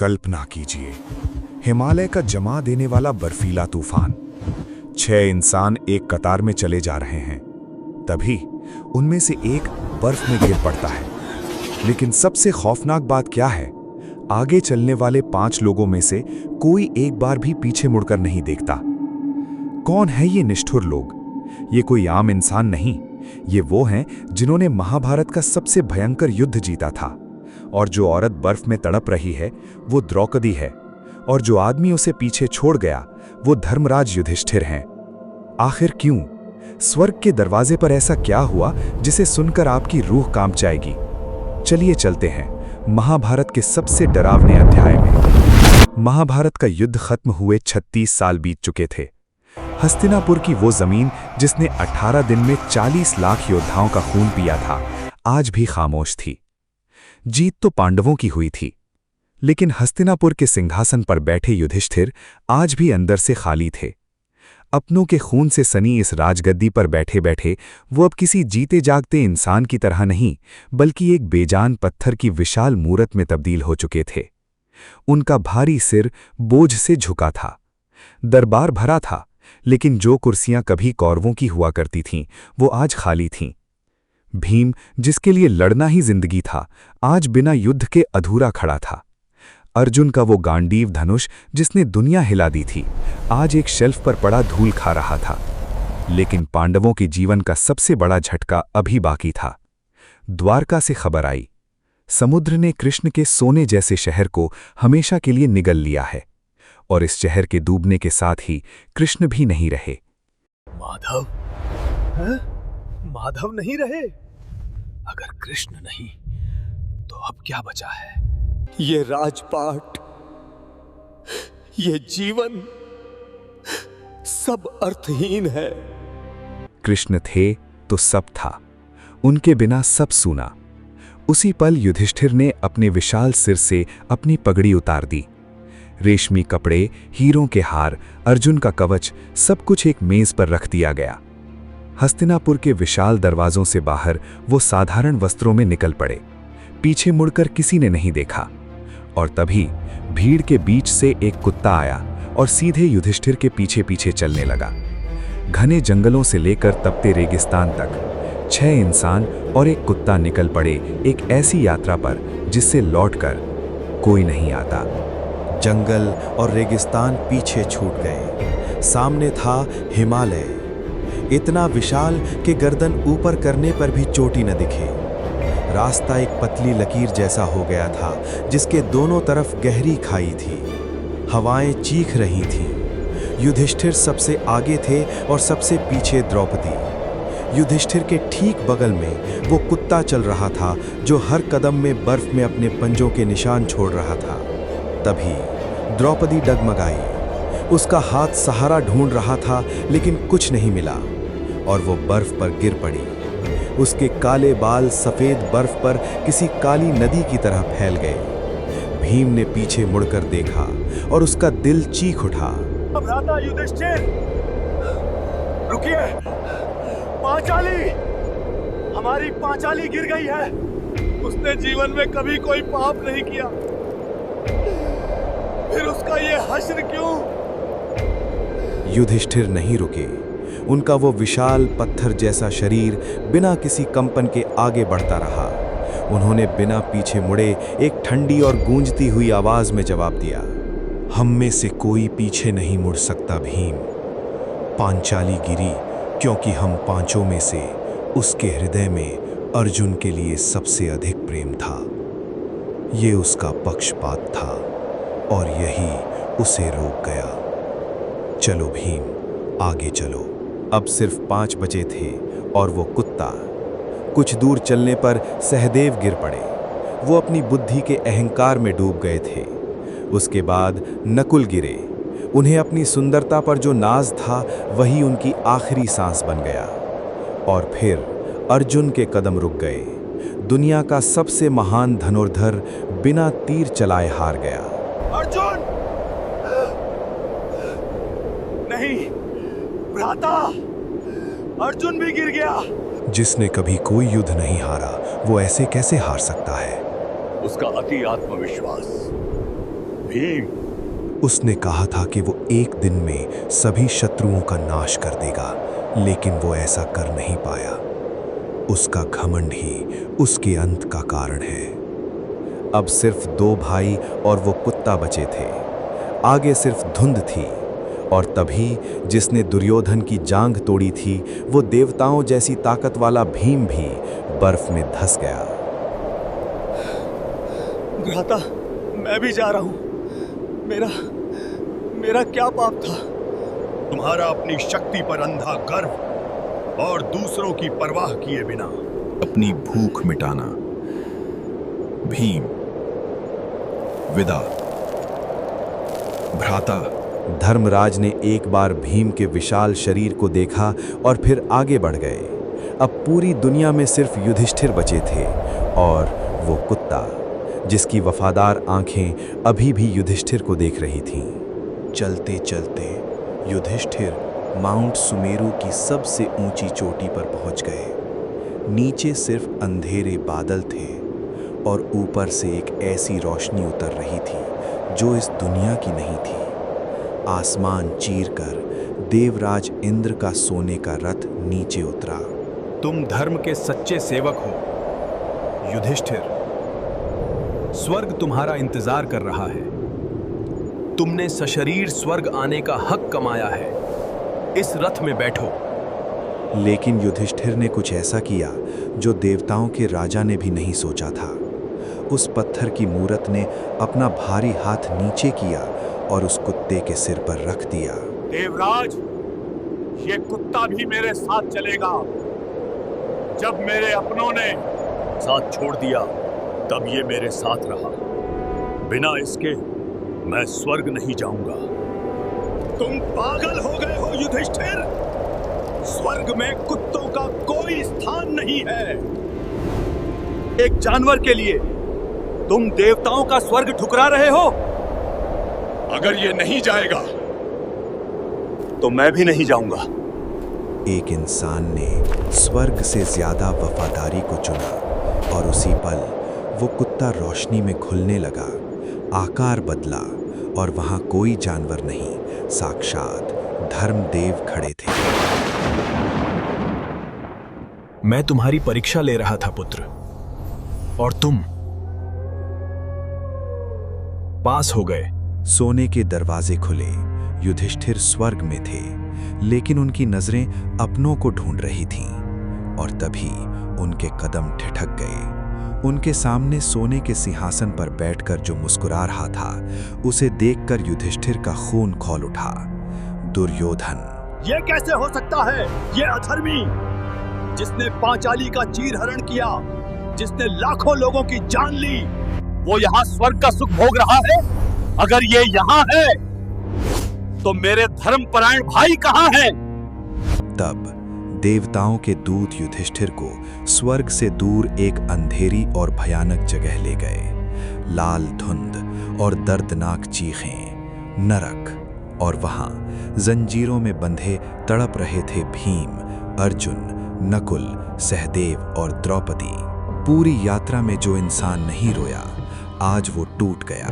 कल्पना कीजिए, हिमालय का जमा देने वाला बर्फीला तूफान। 6 इंसान एक कतार में चले जा रहे हैं। तभी उनमें से एक बर्फ में गिर पड़ता है। लेकिन सबसे खौफनाक बात क्या है? आगे चलने वाले 5 लोगों में से कोई एक बार भी पीछे मुड़कर नहीं देखता। कौन है ये निष्ठुर लोग? ये कोई आम इंसान नहीं, ये वो हैं जिन्होंने महाभारत का सबसे भयंकर युद्ध जीता था। और जो औरत बर्फ में तड़प रही है वो द्रौपदी है, और जो आदमी उसे पीछे छोड़ गया वो धर्मराज युधिष्ठिर हैं। आखिर क्यों? स्वर्ग के दरवाजे पर ऐसा क्या हुआ जिसे सुनकर आपकी रूह कांप जाएगी? चलिए चलते हैं महाभारत के सबसे डरावने अध्याय में। महाभारत का युद्ध खत्म हुए 36 साल बीत चुके थे। हस्तिनापुर की वो जमीन जिसने 18 दिन में 40 लाख योद्धाओं का खून पिया था, आज भी खामोश थी। जीत तो पांडवों की हुई थी, लेकिन हस्तिनापुर के सिंहासन पर बैठे युधिष्ठिर आज भी अंदर से खाली थे। अपनों के खून से सनी इस राजगद्दी पर बैठे बैठे वो अब किसी जीते जागते इंसान की तरह नहीं, बल्कि एक बेजान पत्थर की विशाल मूरत में तब्दील हो चुके थे। उनका भारी सिर बोझ से झुका था। दरबार भरा था, लेकिन जो कुर्सियां कभी कौरवों की हुआ करती थीं, वो आज खाली थीं। भीम, जिसके लिए लड़ना ही जिंदगी था, आज बिना युद्ध के अधूरा खड़ा था। अर्जुन का वो गांडीव धनुष जिसने दुनिया हिला दी थी, आज एक शेल्फ पर पड़ा धूल खा रहा था। लेकिन पांडवों के जीवन का सबसे बड़ा झटका अभी बाकी था। द्वारका से खबर आई, समुद्र ने कृष्ण के सोने जैसे शहर को हमेशा के लिए निगल लिया है, और इस शहर के डूबने के साथ ही कृष्ण भी नहीं रहे। माधव? माधव नहीं रहे? अगर कृष्ण नहीं तो अब क्या बचा है? ये राजपाट, ये जीवन सब अर्थहीन है। कृष्ण थे तो सब था, उनके बिना सब सूना। उसी पल युधिष्ठिर ने अपने विशाल सिर से अपनी पगड़ी उतार दी। रेशमी कपड़े, हीरों के हार, अर्जुन का कवच, सब कुछ एक मेज पर रख दिया गया। हस्तिनापुर के विशाल दरवाजों से बाहर वो साधारण वस्त्रों में निकल पड़े। पीछे मुड़कर किसी ने नहीं देखा। और तभी भीड़ के बीच से एक कुत्ता आया और सीधे युधिष्ठिर के पीछे पीछे चलने लगा। घने जंगलों से लेकर तपते रेगिस्तान तक 6 इंसान और एक कुत्ता निकल पड़े एक ऐसी यात्रा पर जिससे लौटकर कोई नहीं आता। जंगल और रेगिस्तान पीछे छूट गए। सामने था हिमालय, इतना विशाल कि गर्दन ऊपर करने पर भी चोटी न दिखे। रास्ता एक पतली लकीर जैसा हो गया था, जिसके दोनों तरफ गहरी खाई थी। हवाएं चीख रही थीं। युधिष्ठिर सबसे आगे थे और सबसे पीछे द्रौपदी। युधिष्ठिर के ठीक बगल में वो कुत्ता चल रहा था जो हर कदम में बर्फ में अपने पंजों के निशान छोड़ रहा था। तभी द्रौपदी डगमगाई। उसका हाथ सहारा ढूंढ रहा था, लेकिन कुछ नहीं मिला और वो बर्फ पर गिर पड़ी। उसके काले बाल सफेद बर्फ पर किसी काली नदी की तरह फैल गए। भीम ने पीछे मुड़कर देखा और उसका दिल चीख उठा। भ्राता युधिष्ठिर, रुकिए! पांचाली, हमारी पांचाली गिर गई है। उसने जीवन में कभी कोई पाप नहीं किया, फिर उसका ये हश्र क्यों? युधिष्ठिर नहीं रुके। उनका वो विशाल पत्थर जैसा शरीर बिना किसी कंपन के आगे बढ़ता रहा। उन्होंने बिना पीछे मुड़े एक ठंडी और गूंजती हुई आवाज में जवाब दिया, हम में से कोई पीछे नहीं मुड़ सकता भीम। पांचाली गिरी क्योंकि हम पांचों में से उसके हृदय में अर्जुन के लिए सबसे अधिक प्रेम था। ये उसका पक्षपात था और यही उसे रोक गया। चलो भीम, आगे चलो। अब सिर्फ 5 बचे थे और वो कुत्ता। कुछ दूर चलने पर सहदेव गिर पड़े। वो अपनी बुद्धि के अहंकार में डूब गए थे। उसके बाद नकुल गिरे। उन्हें अपनी सुंदरता पर जो नाज था वही उनकी आखिरी सांस बन गया। और फिर अर्जुन के कदम रुक गए। दुनिया का सबसे महान धनुर्धर बिना तीर चलाए हार गया। अर्जुन! नहीं भ्राता, अर्जुन भी गिर गया। जिसने कभी कोई युद्ध नहीं हारा, वो ऐसे कैसे हार सकता है? उसका अति आत्मविश्वास। भीम। उसने कहा था कि वो एक दिन में सभी शत्रुओं का नाश कर देगा, लेकिन वो ऐसा कर नहीं पाया। उसका घमंड ही उसके अंत का कारण है। अब सिर्फ 2 भाई और वो कुत्ता बचे थे। आगे सिर्फ धुंध थी, और तभी जिसने दुर्योधन की जांघ तोड़ी थी, वो देवताओं जैसी ताकत वाला भीम भी बर्फ में धंस गया। भ्राता, मैं भी जा रहा हूं। मेरा क्या पाप था? तुम्हारा अपनी शक्ति पर अंधा गर्व और दूसरों की परवाह किए बिना अपनी भूख मिटाना। भीम, विदा। भ्राता। धर्मराज ने एक बार भीम के विशाल शरीर को देखा और फिर आगे बढ़ गए। अब पूरी दुनिया में सिर्फ युधिष्ठिर बचे थे, और वो कुत्ता जिसकी वफादार आंखें अभी भी युधिष्ठिर को देख रही थीं। चलते चलते युधिष्ठिर माउंट सुमेरु की सबसे ऊंची चोटी पर पहुंच गए। नीचे सिर्फ अंधेरे बादल थे, और ऊपर से एक ऐसी रोशनी उतर रही थी जो इस दुनिया की नहीं थी। आसमान चीरकर देवराज इंद्र का सोने का रथ नीचे उतरा। तुम धर्म के सच्चे सेवक हो युधिष्ठिर। स्वर्ग तुम्हारा इंतजार कर रहा है। तुमने सशरीर स्वर्ग आने का हक कमाया है। इस रथ में बैठो। लेकिन युधिष्ठिर ने कुछ ऐसा किया जो देवताओं के राजा ने भी नहीं सोचा था। उस पत्थर की मूरत ने अपना भारी हाथ नीचे किया और उस कुत्ते के सिर पर रख दिया। देवराज, ये कुत्ता भी मेरे साथ चलेगा। जब मेरे अपनों ने साथ छोड़ दिया, तब ये मेरे साथ रहा। बिना इसके मैं स्वर्ग नहीं जाऊंगा। तुम पागल हो गए हो युधिष्ठिर। स्वर्ग में कुत्तों का कोई स्थान नहीं है। एक जानवर के लिए तुम देवताओं का स्वर्ग ठुकरा रहे हो। अगर ये नहीं जाएगा तो मैं भी नहीं जाऊंगा। एक इंसान ने स्वर्ग से ज्यादा वफादारी को चुना, और उसी पल वो कुत्ता रोशनी में घुलने लगा, आकार बदला, और वहां कोई जानवर नहीं, साक्षात धर्मदेव खड़े थे। मैं तुम्हारी परीक्षा ले रहा था पुत्र, और तुम पास हो गए। सोने के दरवाजे खुले। युधिष्ठिर स्वर्ग में थे, लेकिन उनकी नजरें अपनों को ढूंढ रही थीं, और तभी उनके कदम ठिठक गए। उनके सामने सोने के सिंहासन पर बैठकर जो मुस्कुरा रहा था, उसे देखकर युधिष्ठिर का खून खौल उठा। दुर्योधन। ये कैसे हो सकता है? ये अधर्मी, जिसने पांचाली का चीरहरण किया, जिसने लाखों लोगों की जान ली, वो यहाँ स्वर्ग का सुख भोग रहा है। अगर ये यहाँ है, तो मेरे धर्मपरायण भाई कहाँ हैं? तब देवताओं के दूत युधिष्ठिर को स्वर्ग से दूर एक अंधेरी और भयानक जगह ले गए। लाल धुंध और दर्दनाक चीखें, नरक, और वहां जंजीरों में बंधे तड़प रहे थे भीम, अर्जुन, नकुल, सहदेव और द्रौपदी। पूरी यात्रा में जो इंसान नहीं रोया, आज वो टूट गया।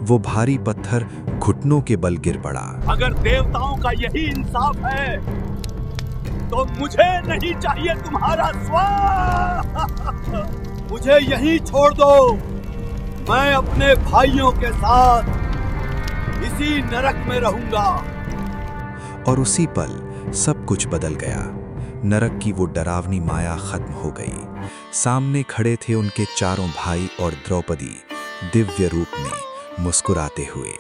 वो भारी पत्थर घुटनों के बल गिर पड़ा। अगर देवताओं का यही इंसाफ है, तो मुझे नहीं चाहिए तुम्हारा स्वर्ग। मुझे यहीं छोड़ दो। मैं अपने भाइयों के साथ इसी नरक में रहूंगा। और उसी पल सब कुछ बदल गया। नरक की वो डरावनी माया खत्म हो गई। सामने खड़े थे उनके चारों भाई और द्रौपदी, दिव्य रूप में मुस्कुराते हुए।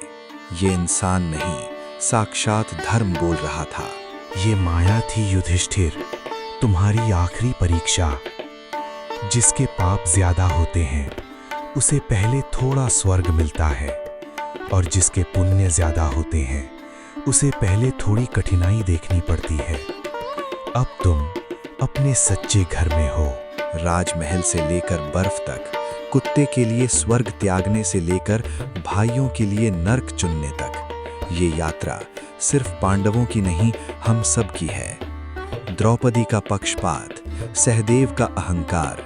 ये इंसान नहीं, साक्षात धर्म बोल रहा था। ये माया थी युधिष्ठिर, तुम्हारी आखिरी परीक्षा। जिसके पाप ज्यादा होते हैं, उसे पहले थोड़ा स्वर्ग मिलता है, और जिसके पुण्य ज्यादा होते हैं, उसे पहले थोड़ी कठिनाई देखनी पड़ती है। अब तुम अपने सच्चे घर में हो। राजमहल से लेकर बर्फ तक, कुत्ते के लिए स्वर्ग त्यागने से लेकर भाइयों के लिए नर्क चुनने तक, ये यात्रा सिर्फ पांडवों की नहीं, हम सब की है। द्रौपदी का पक्षपात, सहदेव का अहंकार,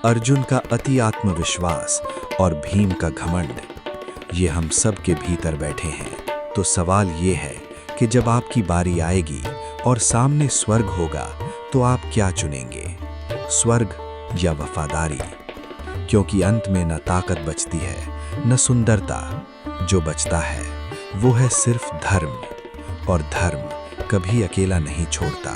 अर्जुन का अति आत्मविश्वास और भीम का घमंड, ये हम सब के भीतर बैठे हैं। तो सवाल ये है कि जब आपकी बारी आएगी और सामने स्वर्ग होगा तो आप क्या चुनेंगे, स्वर्ग या वफादारी? क्योंकि अंत में न ताकत बचती है न सुंदरता, जो बचता है वो है सिर्फ धर्म, और धर्म कभी अकेला नहीं छोड़ता।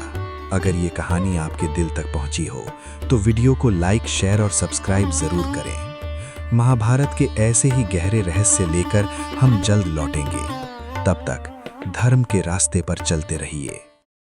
अगर ये कहानी आपके दिल तक पहुंची हो तो वीडियो को लाइक, शेयर और सब्सक्राइब जरूर करें। महाभारत के ऐसे ही गहरे रहस्य लेकर हम जल्द लौटेंगे। तब तक धर्म के रास्ते पर चलते रहिए।